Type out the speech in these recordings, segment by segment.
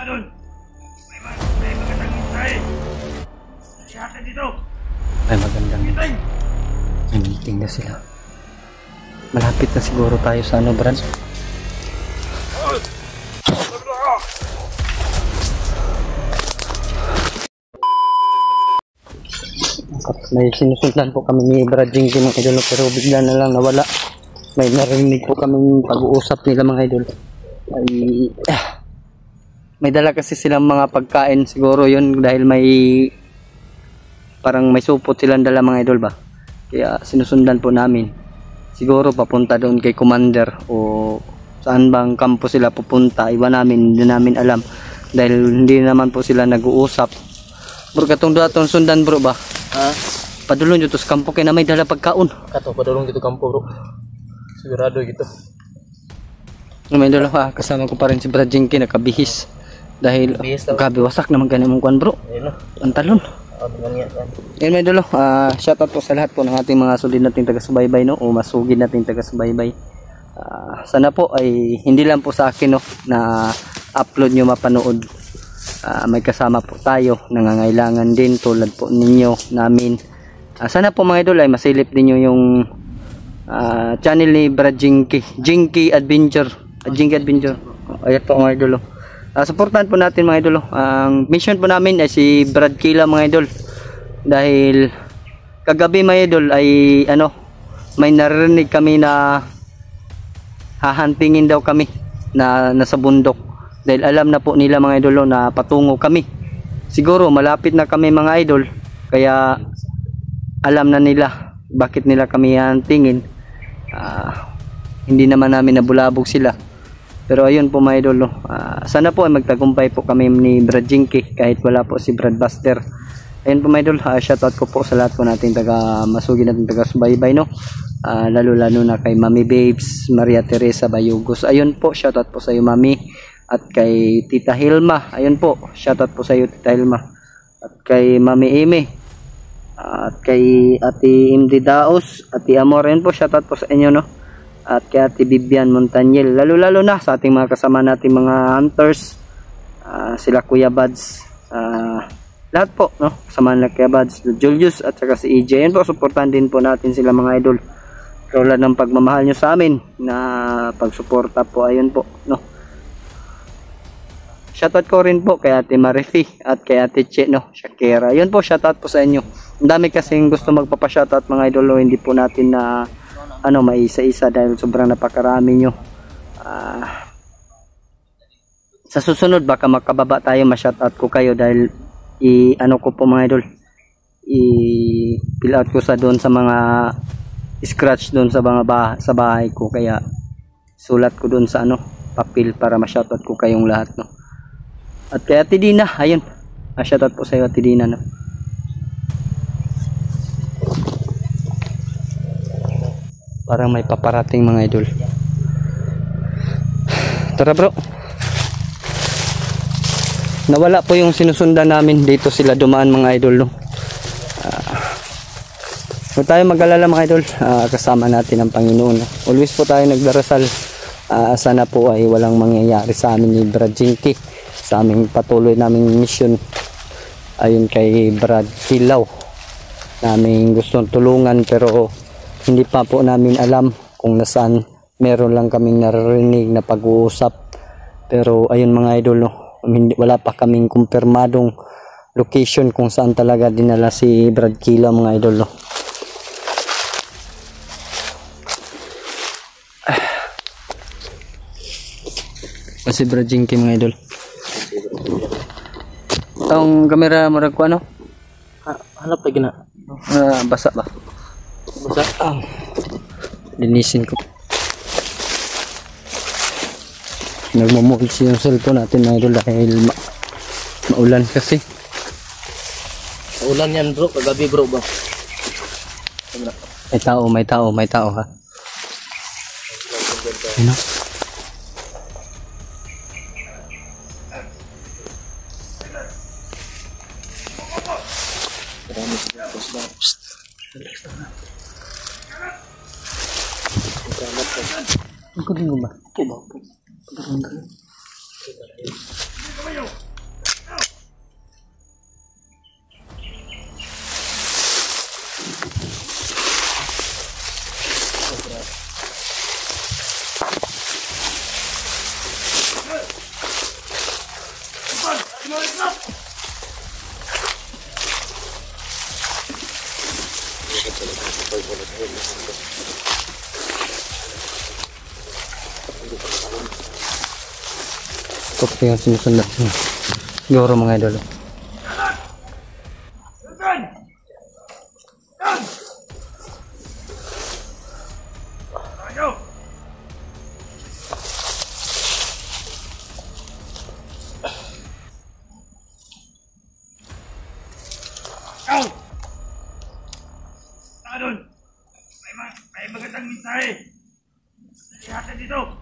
Doon! May magandang hintay! Siyate dito! Ay, magandang hintay. May meeting na sila. Malapit na siguro tayo sa ano, Brad? May sinusundan po kami ni Brad Jinky mga idol, pero bigla na lang nawala. May narinig po kaming pag-uusap nila mga idol. Ay, may dala kasi silang mga pagkain siguro yun, dahil may parang may supot silang dala mga idol ba. Kaya sinusundan po namin. Siguro papunta doon kay Commander o saan bang kampo sila pupunta. Iwan namin, hindi namin alam. Dahil hindi naman po sila nag-uusap. Bro, katong daton sundan bro ba? Ha? Padulong dito sa kampo kaya na may dala pagkaon. Kato, padulong dito kampo bro. Sigurado gitu. May dala ha, kasama ko pa rin si Brad Jinky, nakabihis. Dahil gabi wasak naman ganyan mong kuan bro. Ayun no. Pantalon. Yan may dulo, shoutout po sa lahat po ng ating mga solid nating taga-subaybay no, o masugid nating taga-subaybay. Sana po ay hindi lang po sa akin no, na upload nyo mapanood. May kasama po tayo, nangangailangan din tulad po ninyo, namin. Sana po mga idol ay masilip din nyo yung channel ni Brad Jinky, Jinky Adventure. Jinky Adventure. Ayan po mga idol. Supportan po natin mga idol. Ang mission po namin ay si Brad Kila mga idol. Dahil kagabi mga idol ay ano, may narinig kami na hahantingin daw kami na nasa bundok. Dahil alam na po nila mga idol na patungo kami. Siguro malapit na kami mga idol. Kaya alam na nila bakit nila kami hahantingin. Hindi naman namin nabulabog sila. Pero ayun po mga idol, sana po ay magtagumpay po kami ni Brad Jinky kahit wala po si Brad Buster. Ayun po mga idol, shoutout ko po sa lahat po nating masugid nating taga-subaybay no. Lalo na kay Mami Babes, Maria Teresa Bayugos. Ayun po, shoutout po sa iyo Mami. At kay Tita Hilma, ayun po, shoutout po sa iyo Tita Hilma. At kay Mami Amy. At kay Ate Imdi Daos, Ate Amor, ayun po, shoutout po sa inyo no. At kay Ate Vivian Montaniel, lalo na sa ating mga kasama nating mga hunters, sila Kuya Buds, lahat po no, kasama nila Kuya Buds, Julius at saka si EJ. Yan po, suportahan din po natin sila mga idol. Tulad ng pagmamahal nyo sa amin na pagsuporta po, ayun po no. Shoutout ko rin po kay Ate Marifi at kay Ate Che no, Shakira. Yun po, shoutout po sa inyo. Ang dami kasing gusto magpapa-shoutout mga idol, hindi po natin na may isa-isa dahil sobrang napakarami nyo. Sa susunod baka makababa tayo, ma-shoutout ko kayo dahil ko po mga idol, i-fill out ko sa doon sa mga scratch doon sa mga sa bahay ko, kaya sulat ko doon sa papel para ma-shoutout ko kayong lahat no. At kay Ate Dina, ayun, shoutout po sa iyo Ate Dina no. Parang may paparating mga idol. Tara bro. Nawala po yung sinusundan namin. Dito sila dumaan mga idol no. Huwag tayo mag-alala mga idol. Kasama natin ang Panginoon no? Always po tayo nagdarasal. Sana po ay walang mangyayari sa amin ni Brad Jinky, sa aming patuloy naming mission. Ayun kay Brad Kilaw, naming gustong tulungan pero hindi pa po namin alam kung nasaan. Meron lang kaming naririnig na pag-uusap. Pero ayun mga idol no, wala pa kaming kumpirmadong location kung saan talaga dinala si Brad Kila mga idol no. Si Brad Jinky mga idol. Ang kamera marag ko ano? Hanap lagi na. Basa ba? Basta linisin ko. Nagmamulch yung cellphone natin mga idol dahil maulan kasi. ulan yan bro, kagabi bro ba? May tao ha. Ano? Ang kuling mo ba? Okay ba? Tumayo! Ito po yung sinusundan siguro mga idol. Yan! Yan! Tayo! Ikaw! Saka doon! May magandang mensahe! Lahat dito!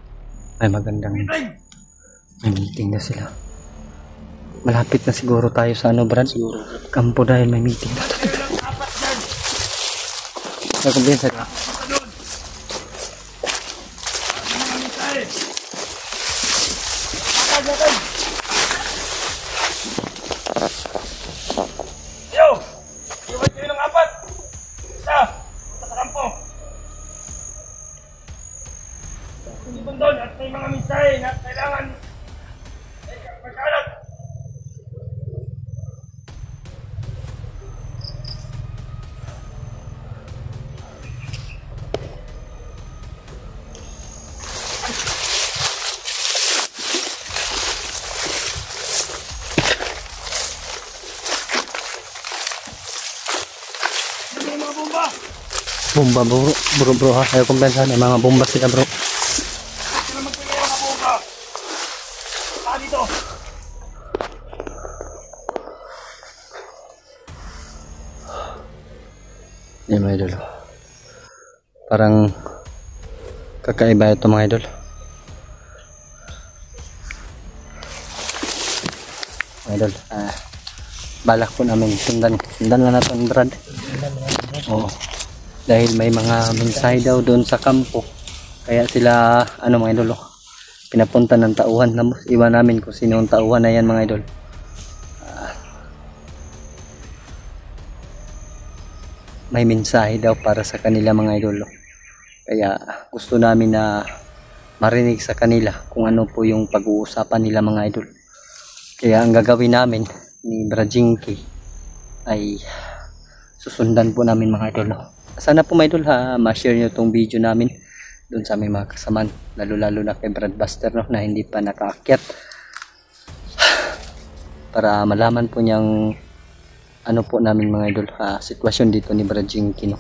Ay magandang Meeting! may meeting na sila. Malapit na siguro tayo sa ano Brad? Siguro kampo dahil may meeting na. Kayo lang apat dyan! Ay kumpiyansa. Punta doon! Ang mga mensahe! Akad natin! Yo! Iwan kayo ng apat! Isa! Punta sa kampo! Hindi doon at may mga mensahe na kailangan magkalat! Ano yung mga bomba? Bomba bro ha. Ayaw kumpiyansa. May mga bomba sila bro. Sino magpili ng mga bomba? Saka dito! Yan mga idol. Parang kakaiba ito mga idol. Mga idol, balak po namin sundan na natin Brad. Oo. Dahil may mga mensahe daw doon sa kampo. Kaya sila, ano mga idol, pinapunta ng tauhan. Iwan namin kung sino ang tauhan na yan mga idol. May mensahe daw para sa kanila mga idol. Kaya gusto namin na marinig sa kanila kung ano po yung pag-uusapan nila mga idol. Kaya ang gagawin namin ni Brajinki ay susundan po namin mga idol. Sana po mga idol ma-share nyo itong video namin doon sa aming mga kasamaan. Lalo na kay Brad Buster na hindi pa nakaakyat. Para malaman po niyang ano po namin mga idol sitwasyon dito ni Brajinki no.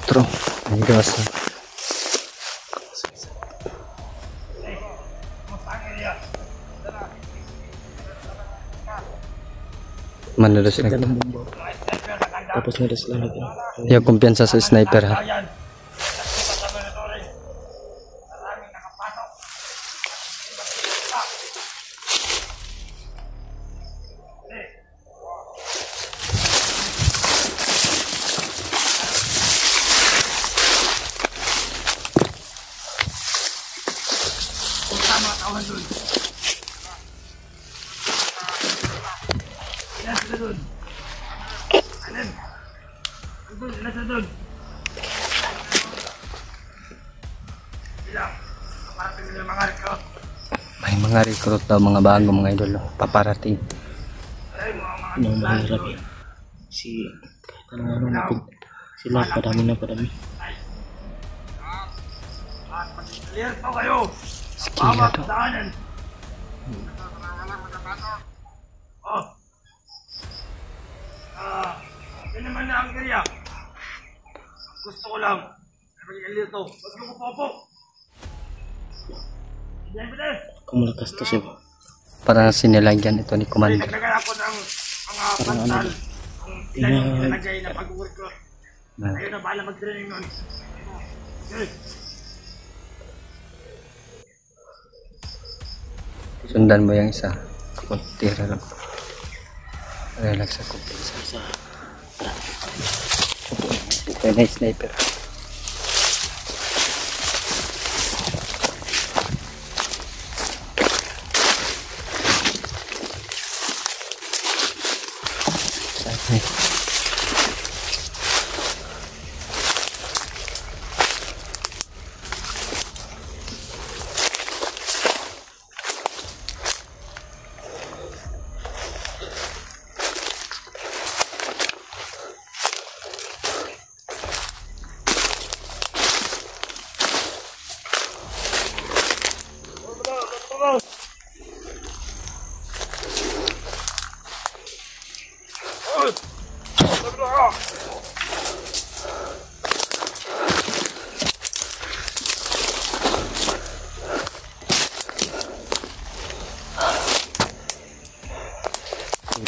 True. Ay dos. Manalo sila. Tapos nares lang natin. Yung kumpiyansa sa sniper ha. Ayan! Kasama na to rin! Maraming nakapasok! Tama kawan dun! Ilan sila dun? Alin? Andun, ilan sila dun? Ilang? Kaparating nila mga recruit. May mga recruit daw mga bago mga idol no, paparating. Ay, mga Nung mahirap eh. Kahit ano natin. Sila padami na padami. At mag-clear po kayo. Sige na to. Daanan. Oh. Yan naman na ang area. Gusto ko lang. Mag-clear to. Mas ko po. Yan ba din? Kumulakas to siya. Para sinilagyan ito ni Commander. Naglagan ako ng mga pantal. Kung ilan yung nilagay na pag-work. Ayun na, bahala mag-training nun. Okay. Sundan mo yung isa. Tira lang. Relax ako. Okay na sniper.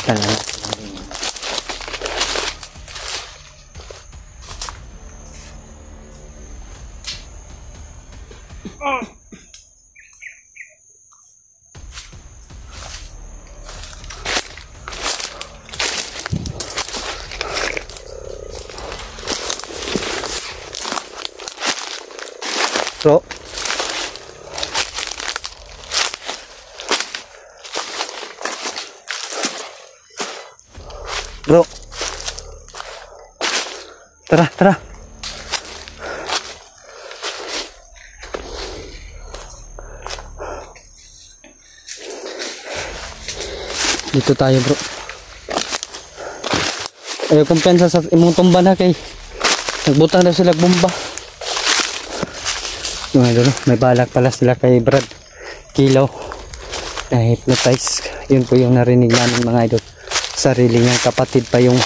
Kita na lang. Bro. Bro. Tara, tara. Dito tayo, bro. Ayaw kumpensa sa imong tumba na kay nagbutang daw sila bomba. Mga idol, may balak pala sila kay Brad Kilaw na hypnotize. Yun po yung narinig namin mga idol. Sarili niyang kapatid pa yung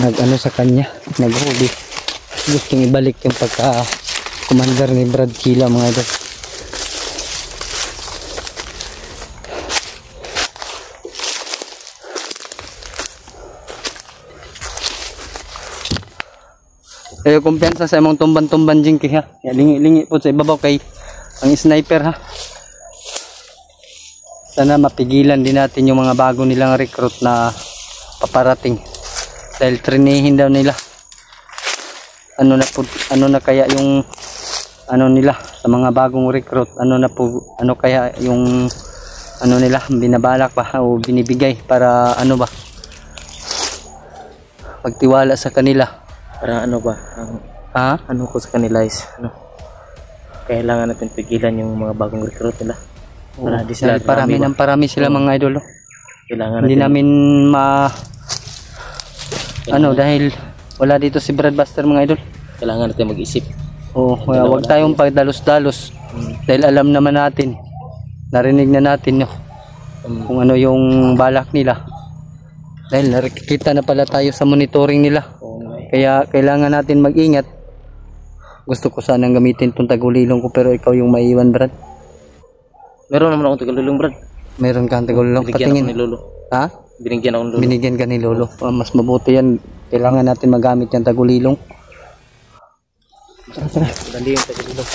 nag-ano sa kanya, naghuli. Gustong ibalik yung pagka-commander ni Brad Kilaw mga idol. Ayaw kumpiyansa sa imong tumban-tumban jingki ha. Lingi-lingi po sa ibabaw kay ang sniper ha. Sana mapigilan din natin yung mga bago nilang recruit na paparating. Dahil trinihin daw nila. Ano na kaya yung ano nila sa mga bagong recruit, ano kaya yung ano nila binabalak pa o binibigay para ano ba? Pagtiwala sa kanila. Para ano ba? Ano ko sa kanila is kailangan natin pigilan yung mga bagong recruit nila. Para di sila parami sila mga idol. Kailangan hindi natin namin dahil wala dito si Brad Buster mga idol. Kailangan natin mag-isip. Huwag tayong pagdalos-dalos. Dahil alam naman natin, narinig na natin kung ano yung balak nila. Dahil nakikita na pala tayo sa monitoring nila. Kaya kailangan natin mag-ingat. Gusto ko sanang gamitin itong tagulilong ko pero ikaw yung maiwan, Brad. Meron naman akong tagulilong, Brad. Meron kang tagulilong. Binigyan ako ni Lolo. Ha? Binigyan ako ni Lolo. Binigyan ka ni Lolo. Mas mabuti yan. Kailangan natin magamit yung tagulilong. Tara. Dali yung tagulilong.